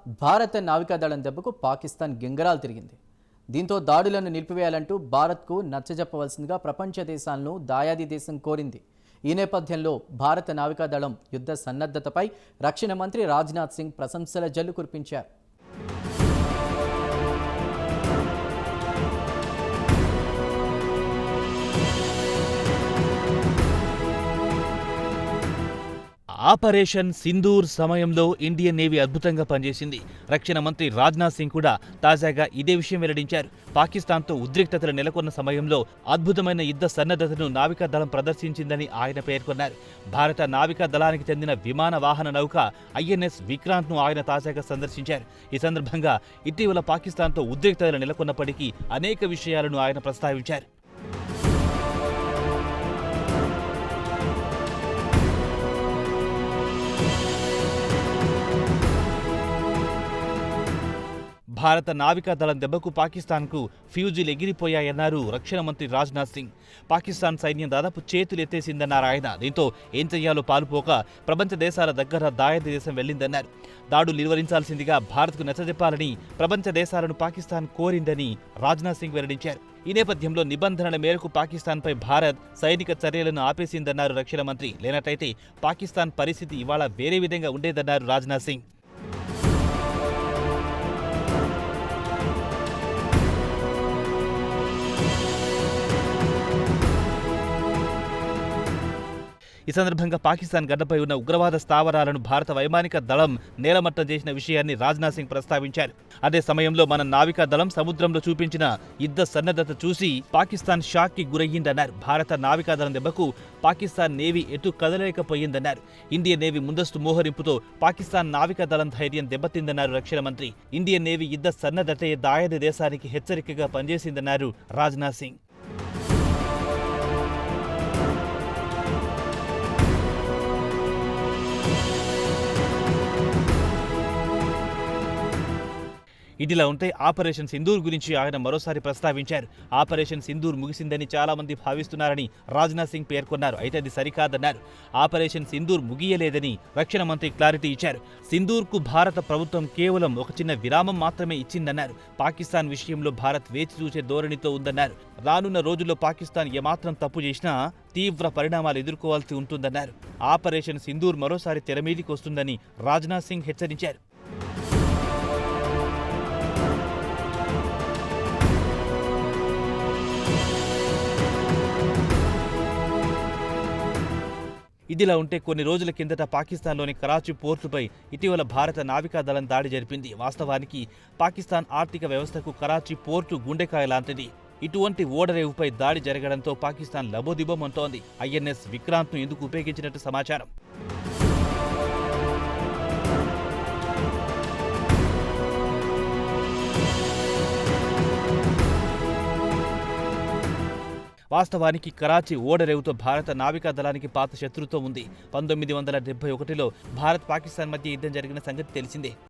భారత నావికాదళం దెబ్బకు పాకిస్తాన్ గింగరాలు తిరిగింది. దీంతో దాడులను నిలిపివేయాలంటూ భారత్కు నచ్చజెప్పవలసిందిగా ప్రపంచ దేశాలను దాయాది దేశం కోరింది. ఈ నేపథ్యంలో భారత నావికాదళం యుద్ధ సన్నద్ధతపై రక్షణ మంత్రి రాజ్నాథ్ సింగ్ ప్రశంసల జల్లు కురిపించారు. ఆపరేషన్ సింధూర్ సమయంలో ఇండియన్ నేవీ అద్భుతంగా పనిచేసింది. రక్షణ మంత్రి రాజ్నాథ్ సింగ్ కూడా తాజాగా ఇదే విషయం వెల్లడించారు. పాకిస్తాన్తో ఉద్రిక్తతలు నెలకొన్న సమయంలో అద్భుతమైన యుద్ధ సన్నద్ధతను నావికాదళం ప్రదర్శించిందని ఆయన పేర్కొన్నారు. భారత నావికా దళానికి చెందిన విమాన వాహన నౌక ఐఎన్ఎస్ విక్రాంత్ను ఆయన తాజాగా సందర్శించారు. ఈ సందర్భంగా ఇటీవల పాకిస్తాన్తో ఉద్రిక్తతలు నెలకొన్నప్పటికీ అనేక విషయాలను ఆయన ప్రస్తావించారు. భారత నావికాదళం దెబ్బకు పాకిస్తాన్కు ఫ్యూజులు ఎగిరిపోయాయన్నారు రక్షణ మంత్రి రాజ్నాథ్ సింగ్. పాకిస్తాన్ సైన్యం దాదాపు చేతులెత్తేసిందన్నారు ఆయన. దీంతో ఏం చెయ్యాలో పాలుపోక ప్రపంచ దేశాల దగ్గర దాయాది దేశం వెళ్లిందన్నారు. దాడులు నిర్వహించాల్సిందిగా భారత్కు నచ్చజెప్పాలని ప్రపంచ దేశాలను పాకిస్తాన్ కోరిందని రాజ్నాథ్ సింగ్ వెల్లడించారు. ఈ నేపథ్యంలో నిబంధనల మేరకు పాకిస్తాన్పై భారత్ సైనిక చర్యలను ఆపేసిందన్నారు రక్షణ మంత్రి. లేనట్లయితే పాకిస్తాన్ పరిస్థితి ఇవాళ వేరే విధంగా ఉండేదన్నారు రాజ్నాథ్ సింగ్. ఈ సందర్భంగా పాకిస్తాన్ గడ్డపై ఉన్న ఉగ్రవాద స్థావరాలను భారత వైమానిక దళం నేలమట్టం చేసిన విషయాన్ని రాజ్నాథ్ సింగ్ ప్రస్తావించారు. అదే సమయంలో మన నావికా దళం సముద్రంలో చూపించిన యుద్ధ సన్నద్ధత చూసి పాకిస్తాన్ షాక్ కి గురయ్యిందన్నారు. భారత నావికాదళం దెబ్బకు పాకిస్తాన్ నేవీ ఎటు కదలేకపోయిందన్నారు. ఇండియన్ నేవీ ముందస్తు మోహరింపుతో పాకిస్తాన్ నావికా దళం ధైర్యం దెబ్బతిందన్నారు రక్షణ మంత్రి. ఇండియన్ నేవీ యుద్ధ సన్నద్ధతే దాయాది దేశానికి హెచ్చరికగా పనిచేసిందన్నారు రాజ్నాథ్ సింగ్. ఇదిలా ఉంటే ఆపరేషన్ సింధూర్ గురించి ఆయన మరోసారి ప్రస్తావించారు. ఆపరేషన్ సింధూర్ ముగిసిందని చాలా మంది భావిస్తున్నారని రాజ్నాథ్ సింగ్ పేర్కొన్నారు. అయితే అది సరికాదన్నారు. ఆపరేషన్ సింధూర్ ముగియలేదని రక్షణ మంత్రి క్లారిటీ ఇచ్చారు. సింధూర్కు భారత ప్రభుత్వం కేవలం ఒక చిన్న విరామం మాత్రమే ఇచ్చిందన్నారు. పాకిస్తాన్ విషయంలో భారత్ వేచి చూసే ధోరణితో ఉందన్నారు. రానున్న రోజుల్లో పాకిస్తాన్ ఏమాత్రం తప్పు చేసినా తీవ్ర పరిణామాలు ఎదుర్కోవాల్సి ఉంటుందన్నారు. ఆపరేషన్ సింధూర్ మరోసారి తెరమీదికి వస్తుందని రాజ్నాథ్ సింగ్ హెచ్చరించారు. ఇదిలా ఉంటే కొన్ని రోజుల కిందట పాకిస్తాన్లోని కరాచీ పోర్టుపై ఇటీవల భారత నావికాదళం దాడి జరిపింది. వాస్తవానికి పాకిస్తాన్ ఆర్థిక వ్యవస్థకు కరాచీ పోర్టు గుండెకాయ లాంటిది. ఇటువంటి ఓడరేవుపై దాడి జరగడంతో పాకిస్తాన్ లబోదిబోమంటోంది. ఐఎన్ఎస్ విక్రాంత్ను ఎందుకు ఉపయోగించినట్టు సమాచారం. వాస్తవానికి కరాచీ ఓడరేవుతో భారత నావికా దళానికి పాత శత్రుత్వం ఉంది. 1971లో భారత్ పాకిస్తాన్ మధ్య యుద్ధం జరిగిన సంగతి తెలిసిందే.